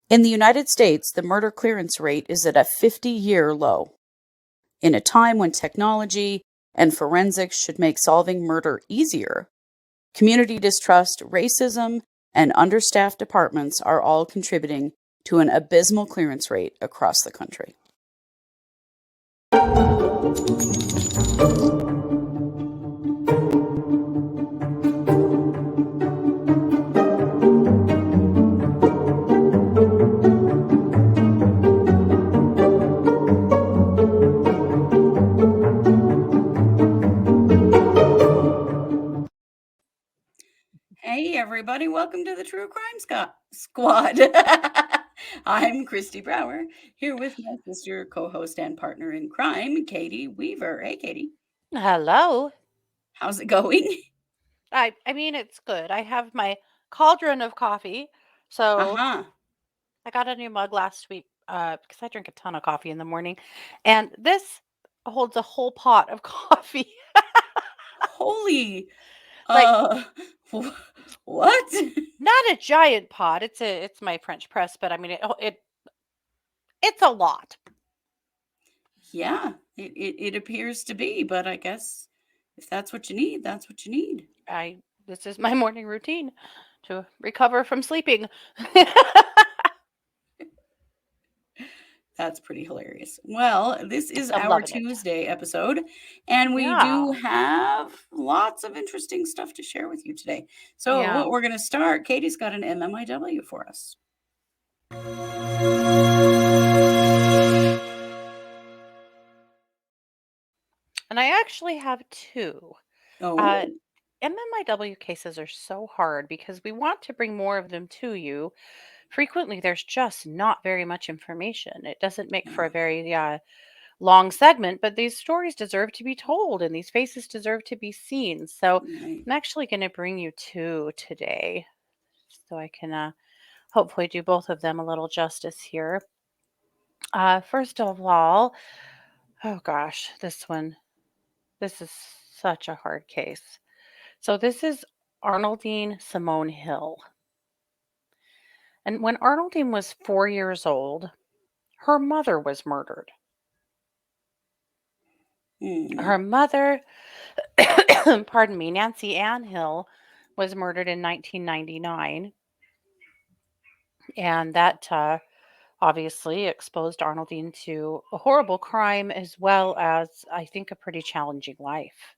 In the United States, the murder clearance rate is at a 50-year low. In a time when technology and forensics should make solving murder easier, community distrust, racism, and understaffed departments are all contributing to an abysmal clearance rate across the country. Hey, everybody. Welcome to the True Crime Squad. I'm Kristi Brower, here with my sister, co-host, and partner in crime, Katie Weaver. Hey, Katie. Hello. How's it going? I mean it's good. I have my cauldron of coffee. So Uh-huh. I got a new mug last week because I drink a ton of coffee in the morning. And this holds a whole pot of coffee. Holy, Like uh, what? not a giant pot. It's my French press, but I mean it's a lot. Yeah, it appears to be, but I guess if that's what you need, that's what you need. This is my morning routine to recover from sleeping. That's pretty hilarious. Well, this is I'm our loving it. Tuesday episode, and we do Yeah. have lots of interesting stuff to share with you today. Yeah. So, we're going to start. Katie's got an MMIW for us. And I actually have two. Oh, Uh, MMIW cases are so hard because we want to bring more of them to you. Frequently, there's just not very much information. It doesn't make for yeah, a very long segment, but these stories deserve to be told and these faces deserve to be seen. So right. I'm actually going to bring you two today so I can hopefully do both of them a little justice here. First of all, oh gosh, this is such a hard case. So this is Arnoldine Simone Hill. And when Arnoldine was 4 years old, her mother was murdered. Hmm. Her mother, pardon me, Nancy Ann Hill, was murdered in 1999. And that obviously exposed Arnoldine to a horrible crime as well as, I think, a pretty challenging life.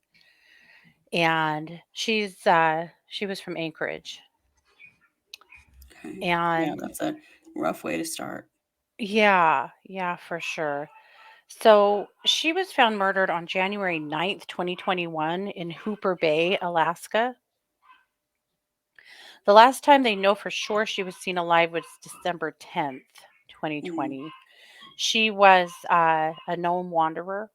And she was from Anchorage. Okay. Yeah, And that's a rough way to start. yeah, for sure. So she was found murdered on January 9th, 2021 in Hooper Bay, Alaska. The last time they know for sure she was seen alive was December 10th, Mm, 2020. She was a known wanderer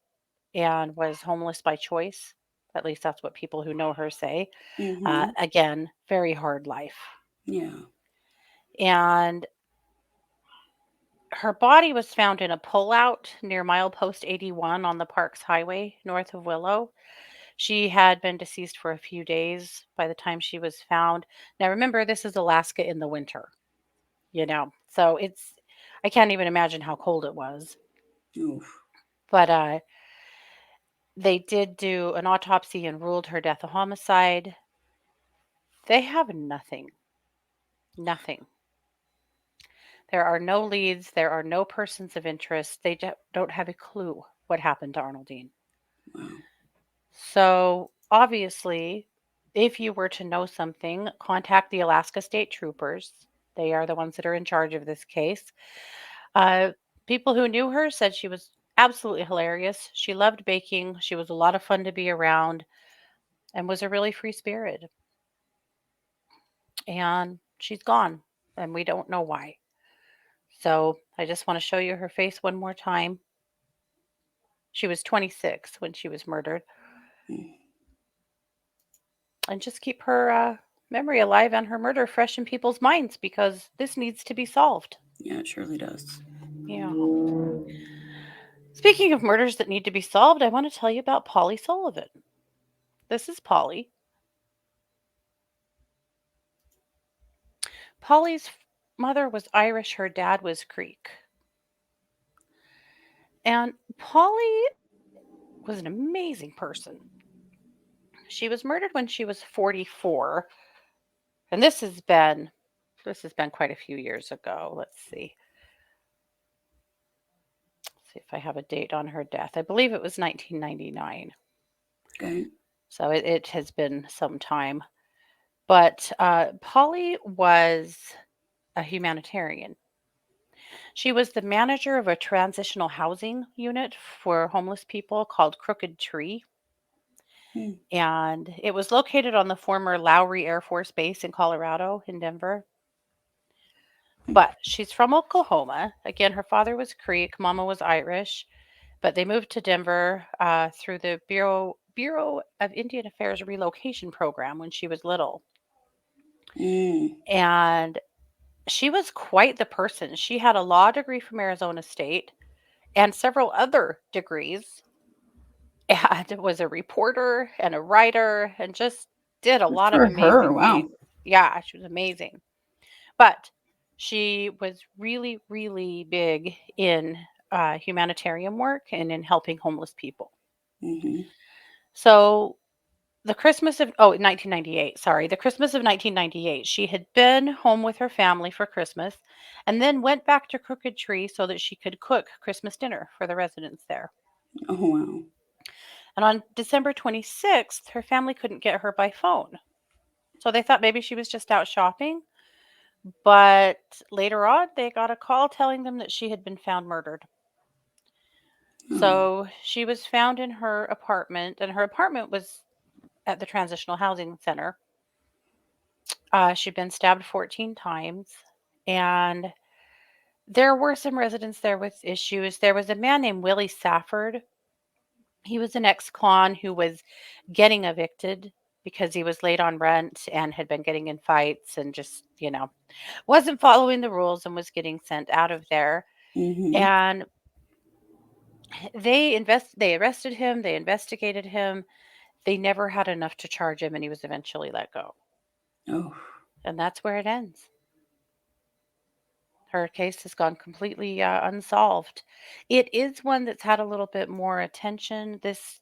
and was homeless by choice. At least that's what people who know her say. mm-hmm. Again, very hard life. Yeah. And her body was found in a pullout near milepost 81 on the Parks Highway north of Willow. She had been deceased for a few days by the time she was found. Now, remember, this is Alaska in the winter, so I can't even imagine how cold it was. Oof. But they did do an autopsy and ruled her death a homicide. They have nothing, nothing. There are no leads, there are no persons of interest. They don't have a clue what happened to Arnoldine. Wow. So, obviously, if you were to know something, contact the Alaska State Troopers. They are the ones that are in charge of this case. Uh, People who knew her said she was absolutely hilarious. She loved baking. She was a lot of fun to be around and was a really free spirit. And she's gone, and we don't know why. So, I just want to show you her face one more time. She was 26 when she was murdered. Mm. And just keep her memory alive and her murder fresh in people's minds because this needs to be solved. Yeah, it surely does. Yeah. Speaking of murders that need to be solved, I want to tell you about Polly Sullivan. This is Polly. Polly's mother was Irish, her dad was Greek. And Polly was an amazing person. She was murdered when she was 44, and this has been quite a few years ago. Let's see. See if I have a date on her death. I believe it was 1999. Okay. So it has been some time. But Polly was a humanitarian. She was the manager of a transitional housing unit for homeless people called Crooked Tree. Hmm. And it was located on the former Lowry Air Force Base in Colorado, in Denver. But she's from Oklahoma. Again, her father was Creek, mama was Irish, but they moved to Denver through the Bureau of Indian Affairs relocation program when she was little. Mm. And she was quite the person. She had a law degree from Arizona State and several other degrees, and was a reporter and a writer and just did a Good lot of for her. amazing Wow. things. Yeah, she was amazing. But she was really, really big in humanitarian work and in helping homeless people. Mm-hmm. So the Christmas of 1998, sorry, the Christmas of 1998, she had been home with her family for Christmas and then went back to Crooked Tree so that she could cook Christmas dinner for the residents there. Oh, wow. And on December 26th, her family couldn't get her by phone. So they thought maybe she was just out shopping. But later on, they got a call telling them that she had been found murdered. Oh. So she was found in her apartment, and her apartment was at the Transitional Housing Center. She'd been stabbed 14 times, and there were some residents there with issues. There was a man named Willie Safford. He was an ex-con who was getting evicted because he was late on rent and had been getting in fights and just, wasn't following the rules and was getting sent out of there. Mm-hmm. And they arrested him, they investigated him. They never had enough to charge him and he was eventually let go. Oh. And that's where it ends. Her case has gone completely unsolved. It is one that's had a little bit more attention. This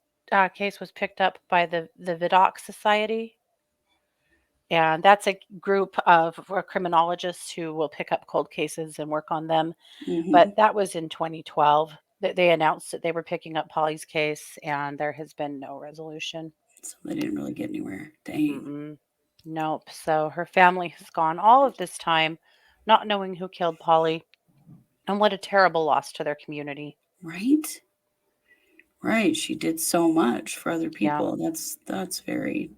case was picked up by the Vidocq Society, and that's a group of criminologists who will pick up cold cases and work on them. Mm-hmm. But that was in 2012 that they announced that they were picking up Polly's case, and there has been no resolution. So they didn't really get anywhere. Dang. Mm-mm. Nope. So her family has gone all of this time not knowing who killed Polly, and what a terrible loss to their community. Right? Right. She did so much for other Yeah. people. That's very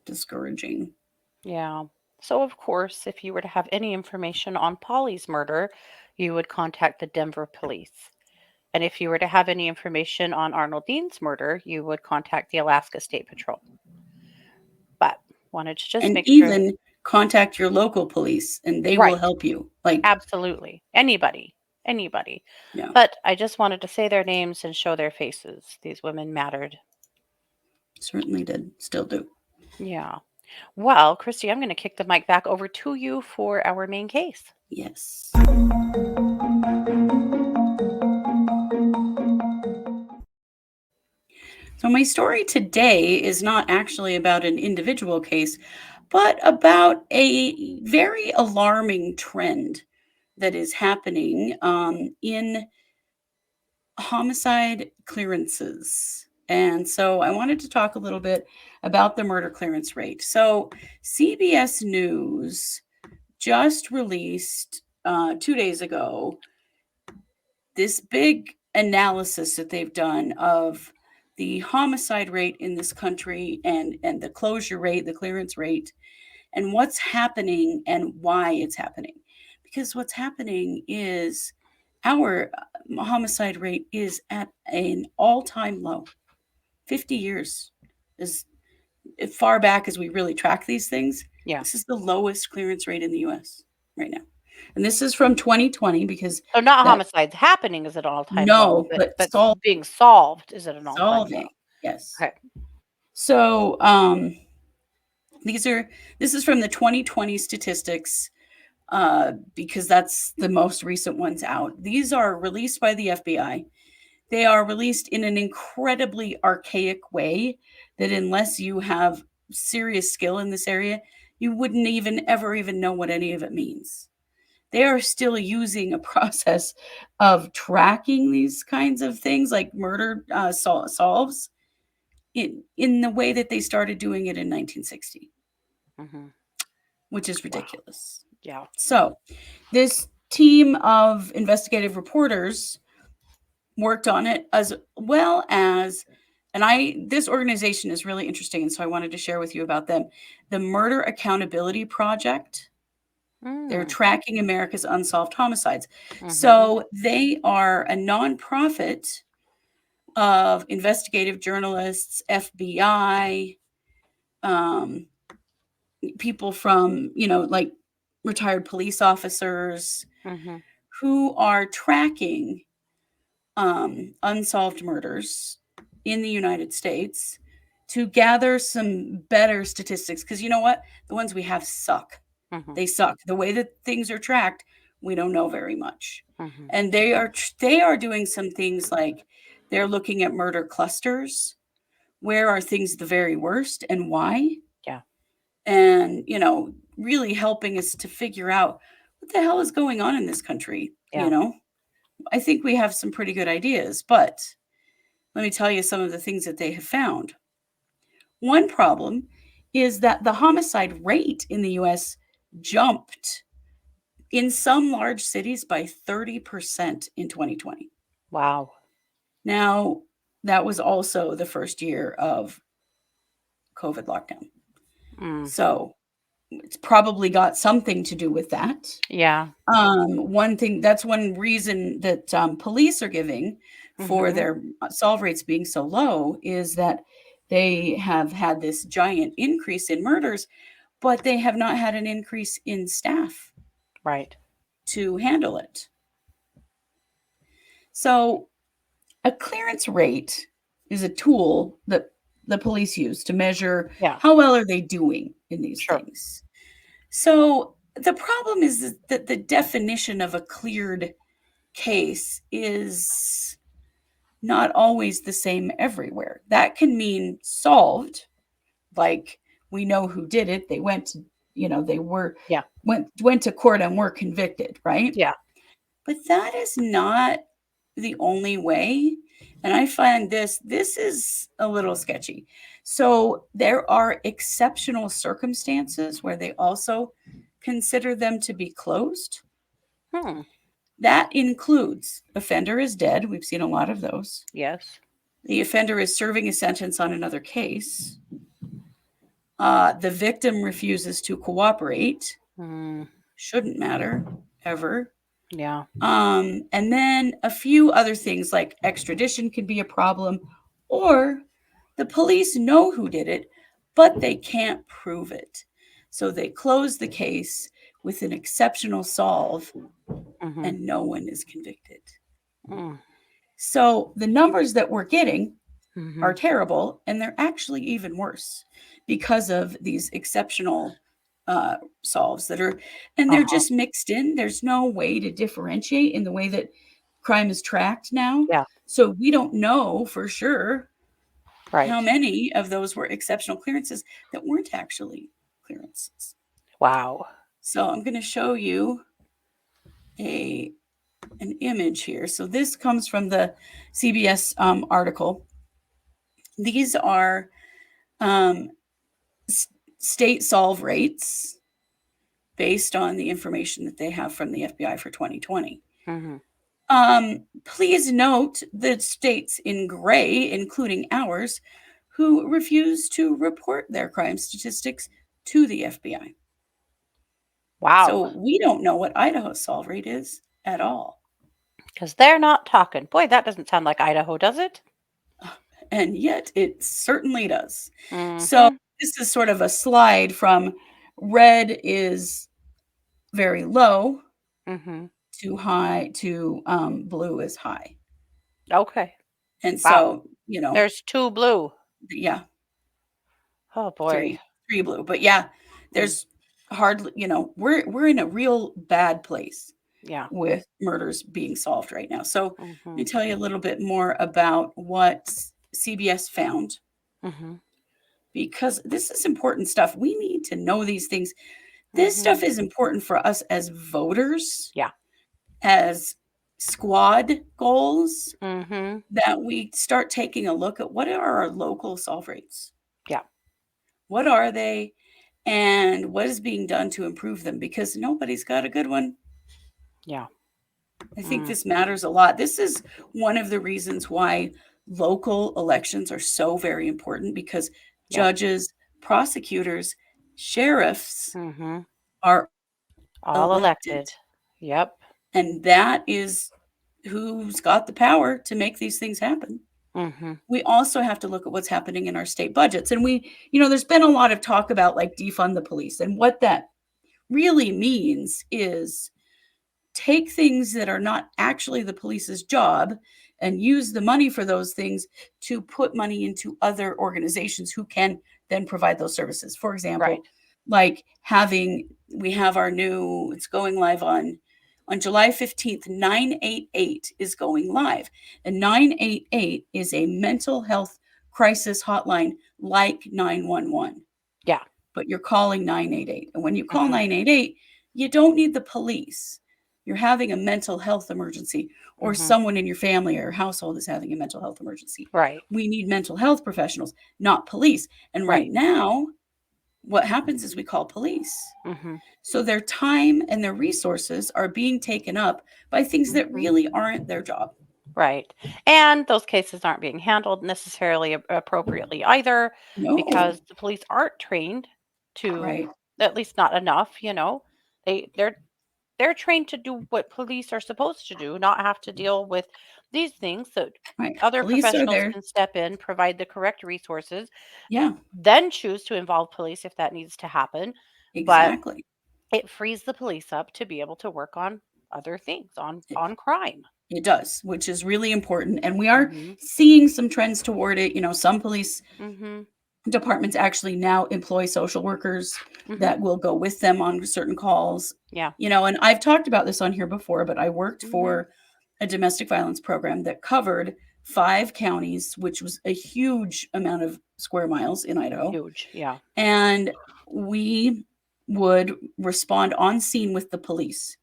discouraging. Yeah. So, of course, if you were to have any information on Polly's murder, you would contact the Denver police. And if you were to have any information on Arnoldine's murder, you would contact the Alaska State Patrol. But wanted to just And make sure. even contact your local police and they will Right. help you. Like, Absolutely. Anybody. Anybody. yeah, But I just wanted to say their names and show their faces. These women mattered. certainly did. Still do. Yeah. Well, Kristi, I'm going to kick the mic back over to you for our main case. Yes. So, my story today is not actually about an individual case, but about a very alarming trend that is happening in homicide clearances. And so, I wanted to talk a little bit about the murder clearance rate. So, CBS News just released 2 days ago this big analysis that they've done of the homicide rate in this country and the closure rate, the clearance rate, and what's happening and why it's happening. Because what's happening is our homicide rate is at an all-time low. 50 years is as far back as we really track these things. Yeah. This is the lowest clearance rate in the US right now. And this is from 2020 because So not that homicides happening is at an all-time low, no, but but being solved is at an all-time solving. low. Yes. Okay. So this is from the 2020 statistics because that's the most recent ones out. These are released by the FBI. They are released in an incredibly archaic way that unless you have serious skill in this area, you wouldn't even know what any of it means. They are still using a process of tracking these kinds of things like murder solves in the way that they started doing it in 1960, which is Wow. ridiculous. Yeah. So, this team of investigative reporters worked on it as well as, and this organization is really interesting, and so I wanted to share with you about them. The Murder Accountability Project. They're tracking America's unsolved homicides. So they are a nonprofit of investigative journalists, FBI, people from, like retired police officers who are tracking unsolved murders in the United States to gather some better statistics. Because you know what? The ones we have suck. They suck. The way that things are tracked, we don't know very much. And they are doing some things like they're looking at murder clusters. Where are things the very worst and why? Yeah. And, really helping us to figure out what the hell is going on in this country, Yeah. I think we have some pretty good ideas, but let me tell you some of the things that they have found. One problem is that the homicide rate in the US jumped in some large cities by 30% in 2020. Wow. Now, that was also the first year of COVID lockdown. So it's probably got something to do with that. Yeah. That's one reason that police are giving for their solve rates being so low is that they have had this giant increase in murders, but they have not had an increase in staff Right. to handle it. So a clearance rate is a tool that the police use to measure how well are they doing in these things. So the problem is that the definition of a cleared case is not always the same everywhere. That can mean solved, like we know who did it. They went to, they were went to court and were convicted, right? Yeah. But that is not the only way. And I find this is a little sketchy. So there are exceptional circumstances where they also consider them to be closed. That includes offender is dead. We've seen a lot of those. Yes. The offender is serving a sentence on another case. The victim refuses to cooperate. Shouldn't matter ever. Yeah. And then a few other things like extradition can be a problem, or the police know who did it, but they can't prove it. So they close the case with an exceptional solve and no one is convicted. So the numbers that we're getting are terrible, and they're actually even worse because of these exceptional solves that are, and they're just mixed in. There's no way to differentiate in the way that crime is tracked now. Yeah. So we don't know for sure Right. how many of those were exceptional clearances that weren't actually clearances. Wow. So I'm going to show you an image here. So this comes from the CBS article. These are state solve rates based on the information that they have from the FBI for 2020. Please note the states in gray, including ours, who refuse to report their crime statistics to the FBI. Wow. So we don't know what Idaho's solve rate is at all. Because they're not talking. Boy, that doesn't sound like Idaho, does it? And yet it certainly does. So this is sort of a slide from red is very low to high to blue is high. Okay. And so, there's 2 blue. Yeah. Oh boy. 3 blue. But yeah, there's hardly, we're in a real bad place Yeah. with murders being solved right now. So let Mhm. me tell you a little bit more about what CBS found, Mhm. because this is important stuff. We need to know these things. This stuff Mhm. is important for us as voters, Yeah. as squad goals, Mhm. that we start taking a look at what are our local solve rates? Yeah. What are they? And what is being done to improve them? Because nobody's got a good one. Yeah. I think Mm. this matters a lot. This is one of the reasons why local elections are so very important, because Yeah. judges, prosecutors, sheriffs Mhm. are All elected. elected. Yep. And that is who's got the power to make these things happen. Mhm. We also have to look at what's happening in our state budgets. And there's been a lot of talk about like defund the police. And what that really means is take things that are not actually the police's job and use the money for those things to put money into other organizations who can then provide those services. For Right. example, like we have our new, it's going live on July 15th, 988 is going live. And 988 is a mental health crisis hotline like 911, Yeah. but you're calling 988. And when you call Mhm. 988, you don't need the police. You're having a mental health emergency, or Mhm. someone in your family or household is having a mental health emergency. Right. We need mental health professionals, not police. And right Right. now, what happens is we call police. Mhm. So their time and their resources are being taken up by things that Mhm. really aren't their job. Right. And those cases aren't being handled necessarily appropriately either, No, because the police aren't trained to, right, at least not enough, you know. They're trained to do what police are supposed to do, not have to deal with these things, so right. other Police are professionals there. can step in, provide the correct resources, Yeah, then choose to involve police if that needs to happen. But exactly. it frees the police up to be able to work on other things, on It, on crime. it does, which is really important. And we are Mhm. seeing some trends toward it. Some police Mhm. departments actually now employ social workers Mhm. that will go with them on certain calls. Yeah. And I've talked about this on here before, but I worked Mhm. for a domestic violence program that covered 5 counties, which was a huge amount of square miles in Idaho. Huge. Yeah. And we would respond on scene with the police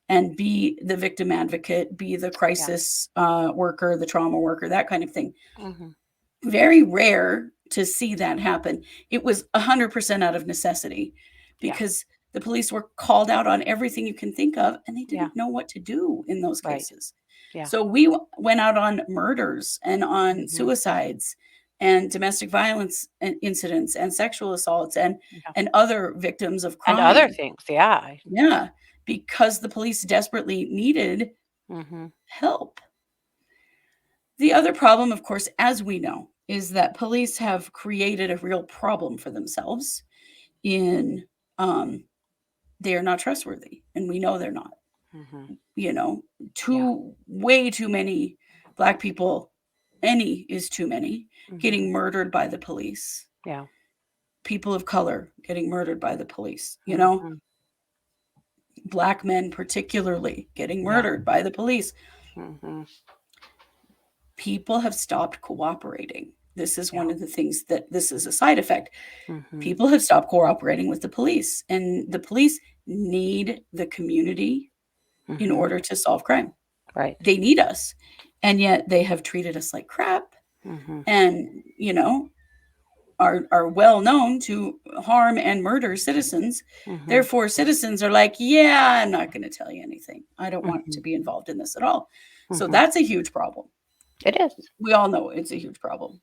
and be the victim advocate, be the Yeah. crisis worker, the trauma worker, that kind of thing. Mhm. Very rare to see that happen. It was 100% out of necessity, Yeah. because the police were called out on everything you can think of, and they Yeah. didn't know what to do in those Right. cases. Yeah. So we went out on murders and on Mhm. suicides and domestic violence incidents and sexual assaults and Yeah. and other victims of And other crime. things. Yeah. Yeah, because the police desperately needed Mhm. help. The other problem, of course, as we know, is that police have created a real problem for themselves in they are not trustworthy, and we know they're not. Mhm. You know, Yeah. way too many black people, any is too many, Mhm. getting murdered by the police. Yeah. People of color getting murdered by the police, Mhm. black men particularly getting Yeah. murdered by the police. Mhm. People have stopped cooperating. This is Yeah. one of the things that this is a side effect. Mhm. People have stopped cooperating with the police, and the police need the community in Mhm. order to solve crime. Right. They need us, and yet they have treated us like crap, Mhm. and are well known to harm and murder citizens. Mhm. Therefore, citizens are like, yeah, I'm not going to tell you anything. I don't want to Mhm. be involved in this at all. So Mhm. that's a huge problem. It is. We all know it's a huge problem.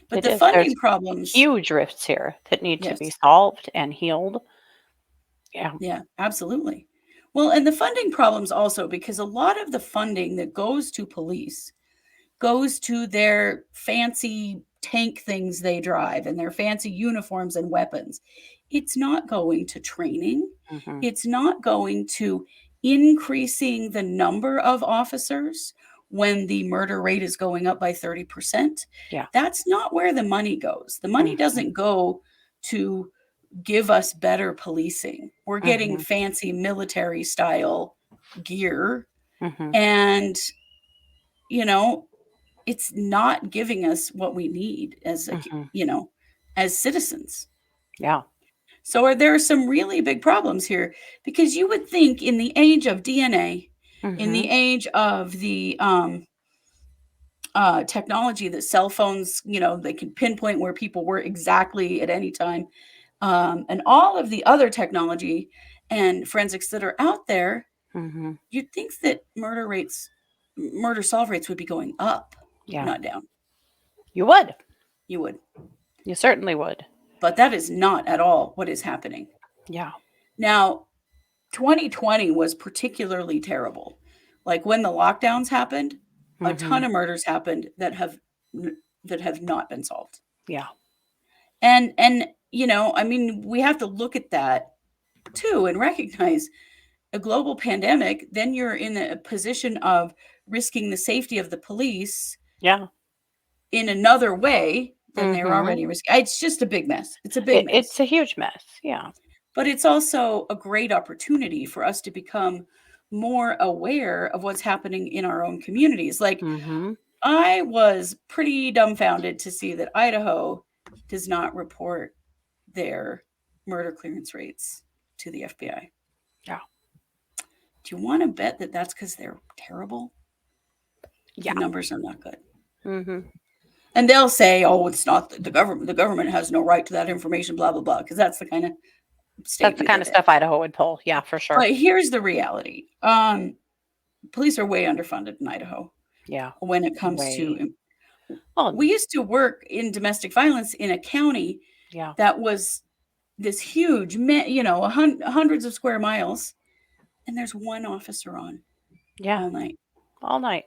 But It the is. There's funding problems, huge rifts here that need to be yes, solved and healed. Yeah. yeah, absolutely. Well, and the funding problems also, because a lot of the funding that goes to police goes to their fancy tank things they drive and their fancy uniforms and weapons. It's not going to training. Mhm. It's not going to increasing the number of officers when the murder rate is going up by 30%. Yeah. That's not where the money goes. The money Mhm. doesn't go to give us better policing. We're getting Mhm. fancy military style gear, Mhm. and you know, it's not giving us what we need as a, Mhm. as citizens. Yeah. So there are some really big problems here, because you would think in the age of DNA, in the Mhm. age of the technology, that cell phones, they can pinpoint where people were exactly at any time, and all of the other technology and forensics that are out there, Mhm. you'd think that murder solve rates would be going up, Yeah. not down. You would. You would. You certainly would. But that is not at all what is happening. Yeah. Now, 2020 was particularly terrible. Like when the lockdowns happened, a ton Mhm. of murders happened that have not been solved. Yeah. And I mean, we have to look at that too and recognize a global pandemic, then you're in a position of risking the safety of the police Yeah. in another way than they're Mhm. already risking. It's just a big mess. It's a big It's mess. a huge mess. Yeah. But it's also a great opportunity for us to become more aware of what's happening in our own communities. Like, Mhm. I was pretty dumbfounded to see that Idaho does not report their murder clearance rates to the FBI. Yeah. Do you want to bet that that's because they're terrible? The Yeah. numbers are not good. Mhm. And they'll say, "Oh, it's not the government. The government has no right to that information." Blah blah blah. Because that's the kind of That's the statement kind that of they have. stuff Idaho would pull. Yeah, for sure. But here's the reality: police are way underfunded in Idaho Yeah. when it comes Way. to. Well, We used to work in domestic violence in a county yeah. that was this huge, hundreds of square miles, and there's one officer on Yeah. all night. All night.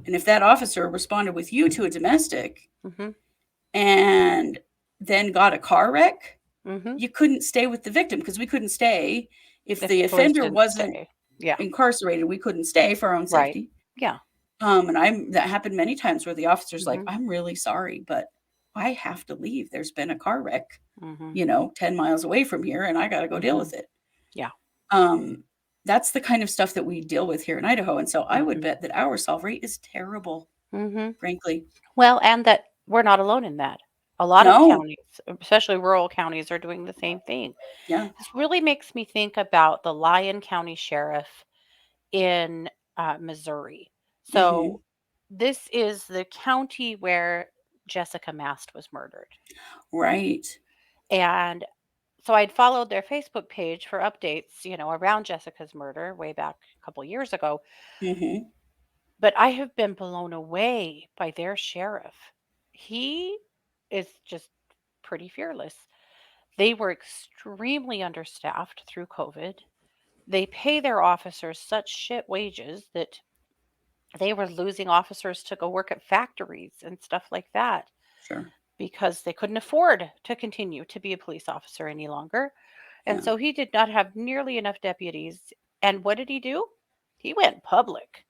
And if that officer responded with you to a domestic Mhm. and then got a car wreck, Mhm. you couldn't stay with the victim, because we couldn't stay if If the the police offender didn't wasn't stay. Yeah. incarcerated. We couldn't stay for our own Right. safety. Yeah. And that happened many times where the officer's like, Mhm. "I'm really sorry, but I have to leave. There's been a car wreck, Mhm. 10 miles away from here, and I got to go deal Mhm. with it." Yeah. Um, that's the kind of stuff that we deal with here in Idaho. And so I would Mhm. bet that our solve rate is terrible, Mhm. frankly. Well, and that we're not alone in that. A lot of No. counties, especially rural counties, are doing the same thing. Yeah. This really makes me think about the Lyon County Sheriff in Missouri. Hmm. So, this is the county where Jessica Mast was murdered. Right. And so I'd followed their Facebook page for updates, around Jessica's murder way back a couple years ago. Hmm. But I have been blown away by their sheriff. He is just pretty fearless. They were extremely understaffed through COVID. They pay their officers such shit wages that they were losing officers to go work at factories and stuff like that Sure. because they couldn't afford to continue to be a police officer any longer. And Yeah. so he did not have nearly enough deputies. And what did he do? He went public.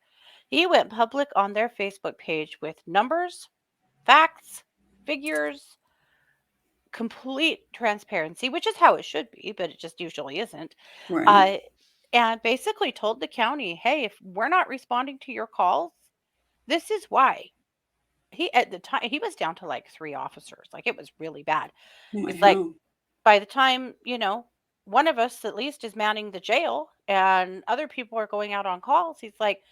He went public on their Facebook page with numbers, facts, figures, complete transparency, which is how it should be, but it just usually isn't. Right. Uh, and basically told the county, hey, if we're not responding to your calls, this is why. He at the time he was down to like 3 officers. Like it was really bad. Oh my He's like, hell. by the time, one of us at least is manning the jail and other people are going out on calls, he's like,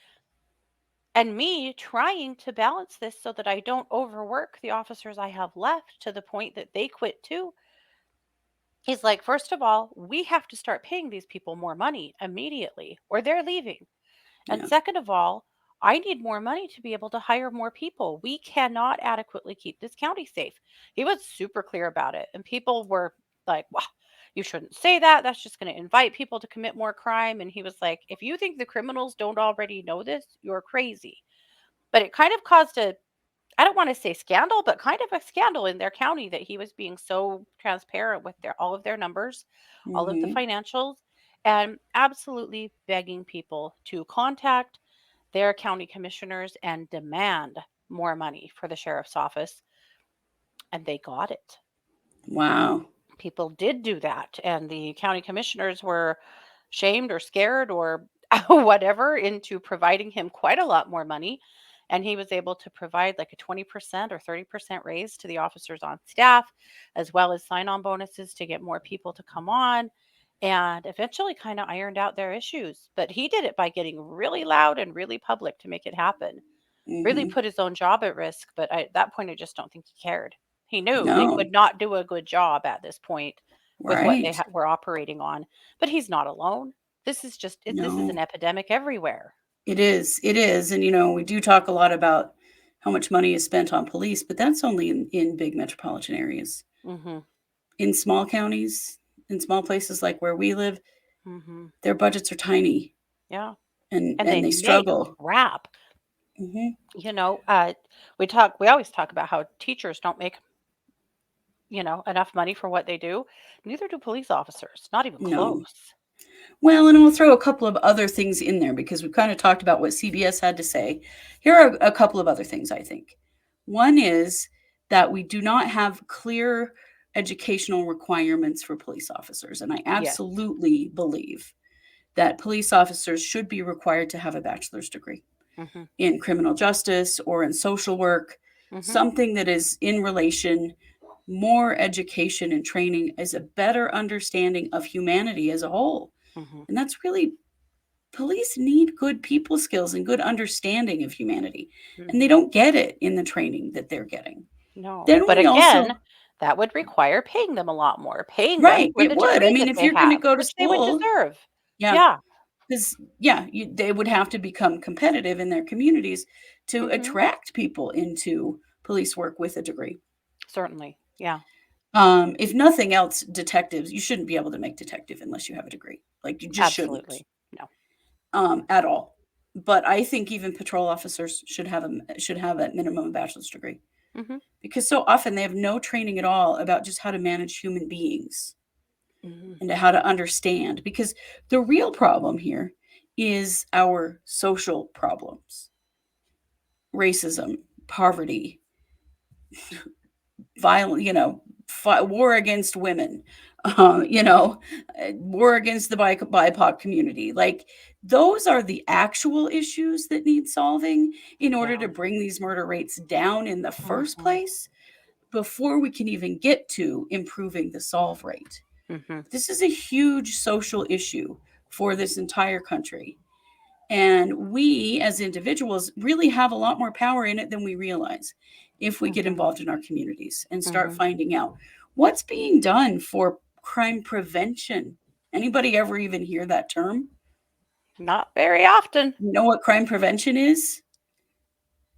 and me trying to balance this so that I don't overwork the officers I have left to the point that they quit too. He's like, first of all, we have to start paying these people more money immediately or they're leaving. And Yeah. second of all, I need more money to be able to hire more people. We cannot adequately keep this county safe. He was super clear about it. And people were like, wow, you shouldn't say that. That's just going to invite people to commit more crime. And he was like, if you think the criminals don't already know this, you're crazy. But it kind of caused I don't want to say scandal, but kind of a scandal in their county that he was being so transparent with all of their numbers, all of the Hmm. financials, and absolutely begging people to contact their county commissioners and demand more money for the sheriff's office. And they got it. Wow. people did do that, and the county commissioners were shamed or scared or whatever into providing him quite a lot more money. And he was able to provide like a 20% or 30% raise to the officers on staff, as well as sign on bonuses to get more people to come on, and eventually kind of ironed out their issues. But he did it by getting really loud and really public to make it happen. Really Hmm. put his own job at risk, but at that point, I just don't think he cared. He knew they No, could not do a good job at this point with what they right. were operating on. But he's not alone. This is an No, epidemic everywhere. it is. It is. And, we do talk a lot about how much money is spent on police, but that's only in big metropolitan areas. Mhm. In small counties, in small places like where we live, Mhm. their budgets are tiny Yeah. and, And they and they make struggle. crap. Hmm. You know, we always talk about how teachers don't make, enough money for what they do. Neither do police officers, not even No. close. Well, and I'll throw a couple of other things in there because we've kind of talked about what CBS had to say. Here are a couple of other things, I think. One is that we do not have clear educational requirements for police officers. And I Yes. absolutely believe that police officers should be required to have a bachelor's degree Mhm. in criminal justice or in social work, Mhm. something that is in relation, more education and training is a better understanding of humanity as a whole. Mhm. And that's really, police need good people skills and good understanding of humanity. And they Mhm. don't get it in the training that they're getting. No. Then But we also, again, that would require paying them a lot more, paying them right, for it the would. I degree mean, that if they you're going to have, go to which they would school, deserve. yeah, Yeah. because, yeah, they would have to become competitive in their communities to Mhm. attract people into police work with a degree. Certainly. Yeah. If nothing else, detectives, you shouldn't be able to make detective unless you have a degree. Like, you just shouldn't, Absolutely. No. at all. But I think even patrol officers should have a minimum bachelor's degree Mhm. because so often they have no training at all about just how to manage human beings Mhm. and to how to understand. Because the real problem here is our social problems: racism, poverty, violent, war against women, war against the BIPOC community. Like, those are the actual issues that need solving in order Yeah. to bring these murder rates down in the first Mhm. place before we can even get to improving the solve rate. Mhm. This is a huge social issue for this entire country. And we as individuals really have a lot more power in it than we realize if we get Mhm. involved in our communities and start Mhm. finding out what's being done for crime prevention. Anybody ever even hear that term? Not very often. You know what crime prevention is?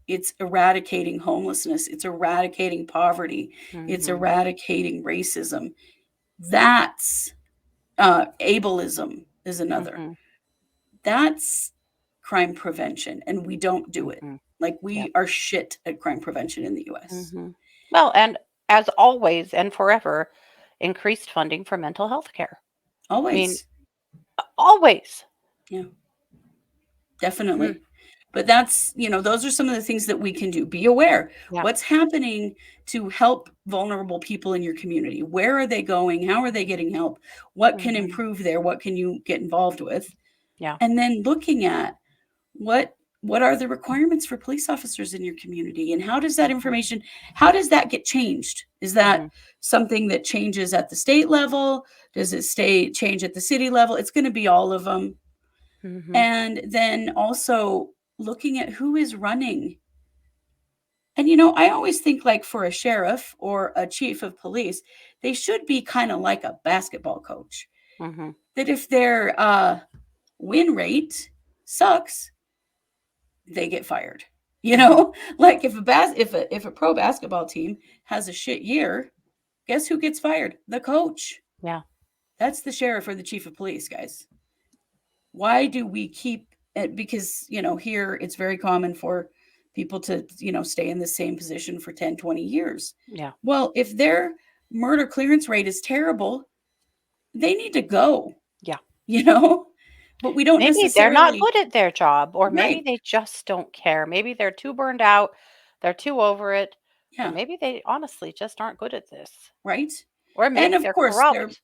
It's eradicating homelessness, it's eradicating poverty, it's Mhm. eradicating racism. That's ableism is another. Mhm. That's crime prevention, and we don't do it. Mhm. Like, Yep. we are shit at crime prevention in the US. Mhm. Well, and as always and forever, increased funding for mental health care. I mean, Always. always. Yeah, Mm. definitely. But those are some of the things that we can do. Be aware. Yeah. What's happening to help vulnerable people in your community? Where are they going? How are they getting help? What can Mhm. improve there? What can you get involved with? Yeah. And then looking at what what are the requirements for police officers in your community, and Mhm. how does that get changed? Is that Mhm. something that changes at the state level? Does it stay change at the city level? It's going to be all of them. Mhm. And then also looking at who is running. And I always think, like, for a sheriff or a chief of police, they should be kind of like a basketball coach, Mhm. that if their win rate sucks, they get fired. Mhm. Like, if a pro basketball team has a shit year, guess who gets fired? The coach. Yeah. That's the sheriff or the chief of police, guys. Why do we keep it? Because, here it's very common for people to, stay in the same position for 10, 20 years. Yeah. Well, if their murder clearance rate is terrible, they need to go, Yeah. you know? But we don't Maybe they're not necessarily, good at their job, or maybe right, they just don't care. Maybe they're too burned out, they're too over it, or yeah, maybe they honestly just aren't good at this. right. Or And maybe of they're course, corrupt,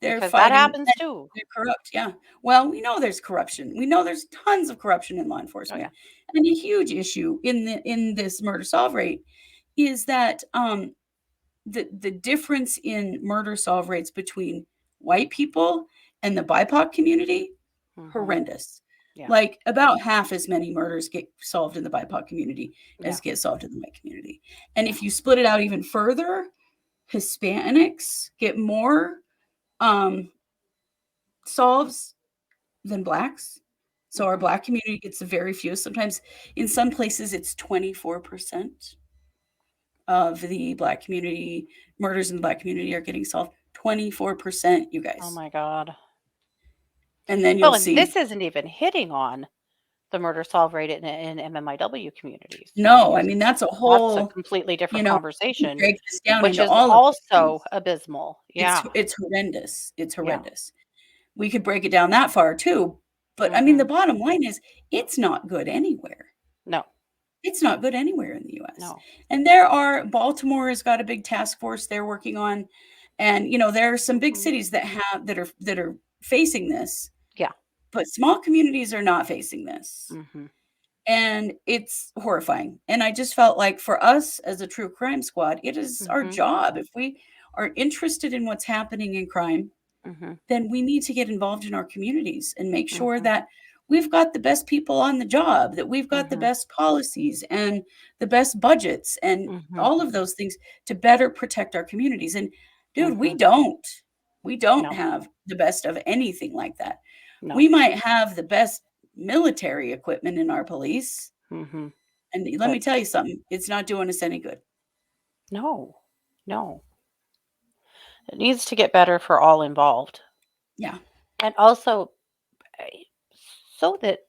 they're because that fighting, happens too. they're corrupt, yeah. Well, we know there's corruption. We know there's tons of corruption in law Oh, yeah. enforcement. And a huge issue in this murder solve rate is that the difference in murder solve rates between white people and the BIPOC community, Mhm. horrendous. Yeah. Like about half as many murders get solved in the BIPOC community Yeah. as get solved in the white community. And Yeah. if you split it out even further, Hispanics get more solves than blacks. So our Mhm. black community gets very few. Sometimes in some places it's 24% of the black community murders in the black community are getting solved. 24%, you Oh guys. my god. And then you'll Well, and see. this isn't even hitting on the murder solve rate in MMIW communities, No, I because mean that's a that's a whole, completely you different know, we conversation, break this down which into is all of those things. also abysmal. It's Yeah. it's horrendous. It's Yeah. horrendous. We could break it down that far too. But I mean, the Mhm. bottom line is it's not good anywhere. No. It's not good anywhere in the US. No. And Baltimore has got a big task force they're working on. And there are some big Mhm. cities that are facing this, Yeah. but small communities are not facing this. Mhm. And it's horrifying. And I just felt like for us as a true crime squad, it is our Mhm. job. If we are interested in what's happening in crime, Mhm. then we need to get involved in our communities and make sure Mhm. that we've got the best people on the job, that we've got the Mhm. best policies and the best budgets and Mhm. all of those things to better protect our communities. And dude, we Mhm. don't. We don't No. have the best of anything like that. No. We might have the best military equipment in our police. Mhm. And let me But tell you something, it's not doing us any good. no. No. It needs to get better for all involved. Yeah, And also, eh, so that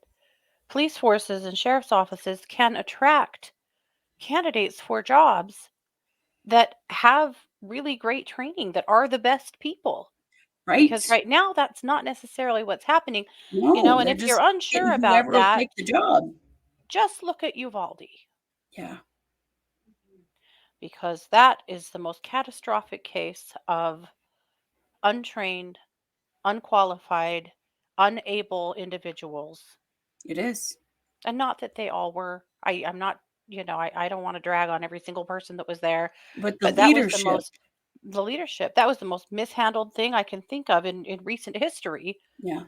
police forces and sheriff's offices can attract candidates for jobs that have really great training, that are the best people. Because right. right now, that's not necessarily what's happening. No, And they're if you're just unsure getting about whoever will that, take the job. just look at Uvalde, Yeah, because that is the most catastrophic case of untrained, unqualified, unable individuals. it is. And not that they all were. I'm not, I don't want to drag on every single person that was there, But the but that was leadership, the leadership, that was the most mishandled thing I can think of in recent history, yeah,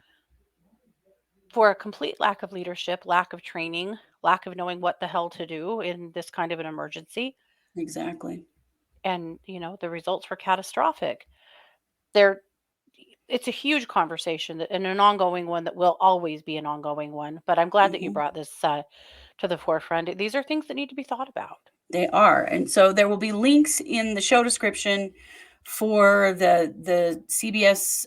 for a complete lack of leadership, lack of training, lack of knowing what the hell to do in this kind of an emergency. exactly. And, the results were catastrophic. There It's a huge conversation, and an ongoing one that will always be an ongoing one. But I'm glad that you Mhm. brought this to the forefront. These are things that need to be thought about. They are, and so there will be links in the show description for the CBS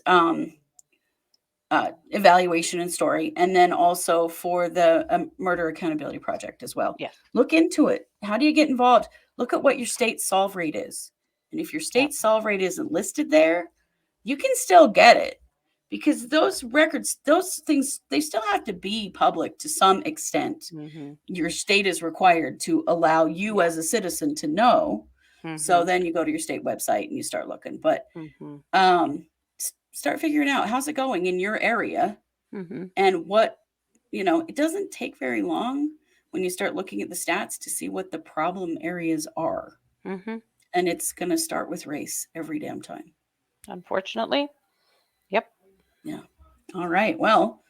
evaluation and story, and then also for the Murder Accountability Project as well. Yes. Look into it. How do you get involved? Look at what your state solve rate is, and if your Yep. state solve rate isn't listed there, you can still get it because those records, those things, they still have to be public to some extent. Mhm. Your state is required to allow you Yeah. as a citizen to know. So Mhm. then you go to your state website and you start looking. But Mhm. start figuring out how's it going in your area Mhm. and it doesn't take very long when you start looking at the stats to see what the problem areas are. Mhm. And it's going to start with race every damn time. Unfortunately. Yep. Yeah. All right. Well,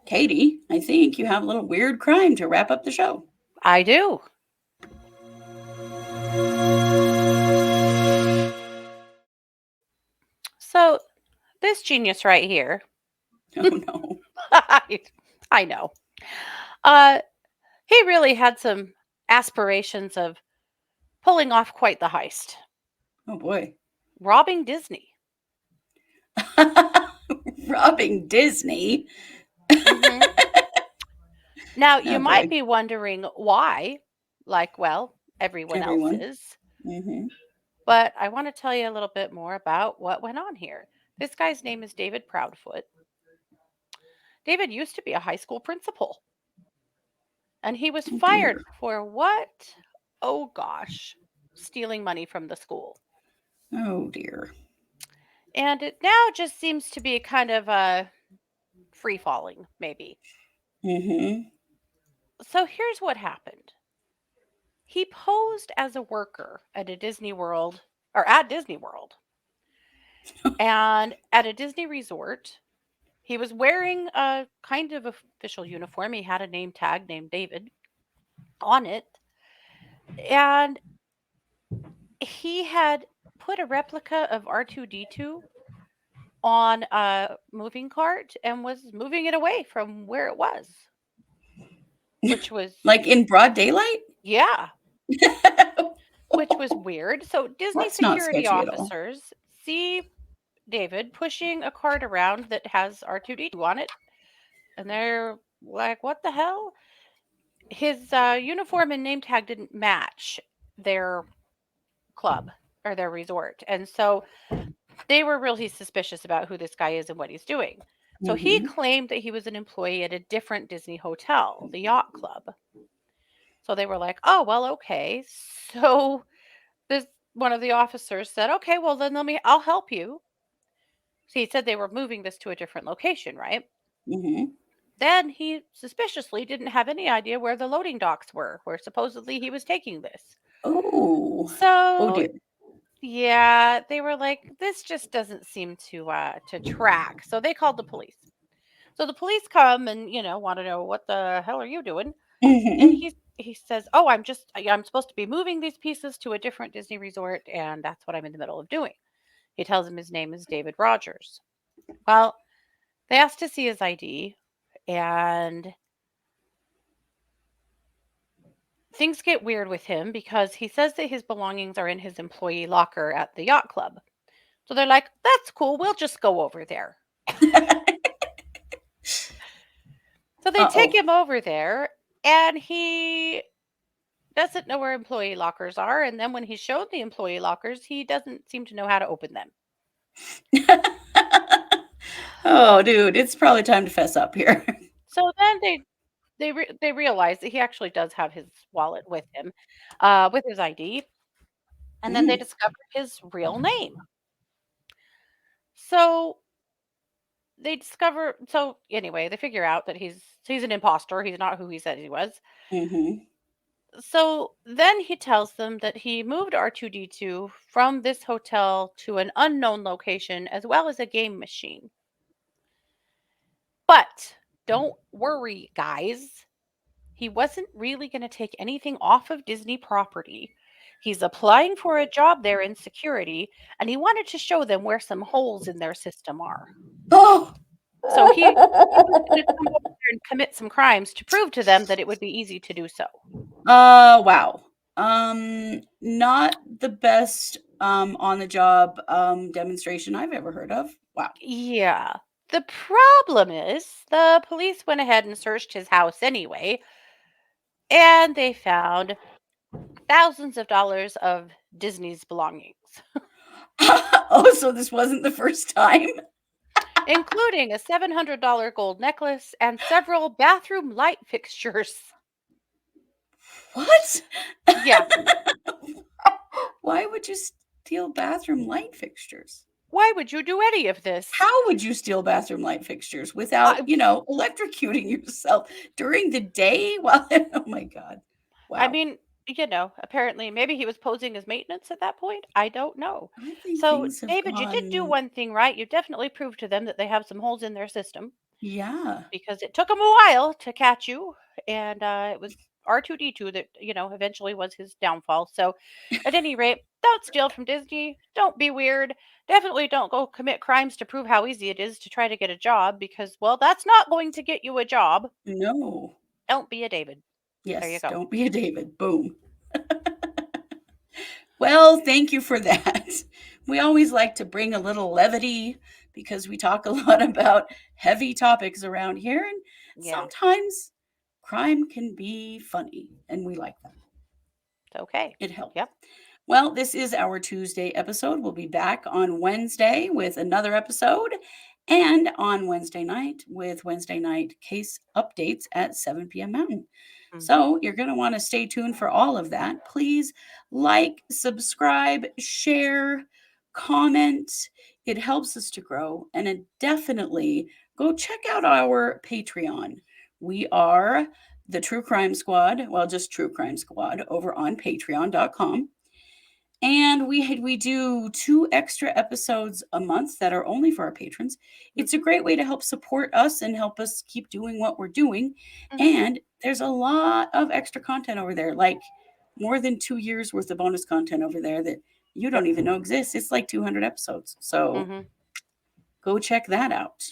Katie, I think you have a little weird crime to wrap up the show. I do. So, this genius right here, Oh, no. I know. Uh, he really had some aspirations of pulling off quite the heist, Oh, boy. robbing Disney. Robbing Disney. Hmm. Now, you Oh, might boy. be wondering why, like, well, everyone else Everyone. is. Hmm. But I want to tell you a little bit more about what went on here. This guy's name is David Proudfoot. David used to be a high school principal, and he was Oh, fired dear. for what? Oh gosh, stealing money from the school. Oh, dear. And it now just seems to be kind of free falling, maybe. Mm-hmm. So here's what happened. He posed as a worker at a Disney World, or at Disney World, and at a Disney resort. He was wearing a kind of official uniform. He had a name tag named David on it. And he had put a replica of R2D2 on a moving cart and was moving it away from where it was, which was, Like in broad daylight? yeah, which was weird. So Disney That's not security sketchy at all. officers see David pushing a cart around that has R2D2 on it, and they're like, what the hell? His uniform and name tag didn't match their club or their resort. And so they were really suspicious about who this guy is and what he's doing. So he Mm-hmm. claimed that he was an employee at a different Disney hotel, the Yacht Club. So they were like, "Oh, well, okay." So this one of the officers said, "Okay, well then I'll help you." So he said they were moving this to a different location, right? Mm-hmm. Then he suspiciously didn't have any idea where the loading docks were, where supposedly he was taking this. Oh. Oh So dear. yeah, they were like, this just doesn't seem to track. So they called the police. So the police come and want to know, what the hell are you doing? And Mm-hmm. he says, "Oh, I'm supposed to be moving these pieces to a different Disney resort, and that's what I'm in the middle of doing." He tells him his name is David Rogers. Well, they asked to see his ID, and things get weird with him because he says that his belongings are in his employee locker at the yacht club. So they're like, "That's cool. We'll just go over there." So they take Uh-oh. him over there, and he doesn't know where employee lockers are. And then when he's shown the employee lockers, he doesn't seem to know how to open them. Oh, dude, it's probably time to fess up here. So then they realize that he actually does have his wallet with him, with his ID, and then they Mm. discover his real name. So anyway, they figure out that he's an imposter. He's not who he said he was. Mm-hmm. So then he tells them that he moved R2D2 from this hotel to an unknown location as well as a game machine. But don't worry, guys. He wasn't really going to take anything off of Disney property. He's applying for a job there in security, and he wanted to show them where some holes in their system are. Oh. So he was going to come over there and commit some crimes to prove to them that it would be easy to do so. Wow. Not the best on the job demonstration I've ever heard of. Wow. Yeah. The problem is the police went ahead and searched his house anyway, and they found thousands of dollars of Disney's belongings, Oh, so this wasn't the first time? including a $700 gold necklace and several bathroom light fixtures. What? Yeah. Why would you steal bathroom light fixtures? Why would you do any of this? How would you steal bathroom light fixtures without, I, electrocuting yourself during the day? While oh my God. I Wow. mean, apparently maybe he was posing as maintenance at that point. I don't know. I think So, things have David, you did do gone, one thing right. You definitely proved to them that they have some holes in their system, yeah. because it took them a while to catch you, and it was R2D2 that eventually was his downfall. So, at any rate, don't steal from Disney. Don't be weird. Definitely don't go commit crimes to prove how easy it is to try to get a job, because, well, that's not going to get you a job. No. Don't be a David. There you Yes, go. don't be a David. Boom. Well, thank you for that. We always like to bring a little levity because we talk a lot about heavy topics around here, and Yeah. sometimes crime can be funny, and we like that. It's okay. It helps. Yep. Well, this is our Tuesday episode. We'll be back on Wednesday with another episode, and on Wednesday night with Wednesday night case updates at 7 p.m. Mountain. Hmm. So you're going to want to stay tuned for all of that. Please like, subscribe, share, comment. It helps us to grow, and it definitely go check out our Patreon. We are the True Crime Squad, well, just True Crime Squad over on patreon.com. And we do 2 extra episodes a month that are only for our patrons. It's a great way to help support us and help us keep doing what we're doing. And there's a lot of extra content over there, like more than 2 years worth of bonus content over there that you don't even know exists. It's like 200 episodes. So go check that out.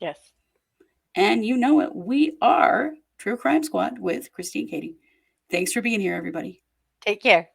Yes. And you know it. We are True Crime Squad with Kristi and Katie. Thanks for being here, everybody. Take care.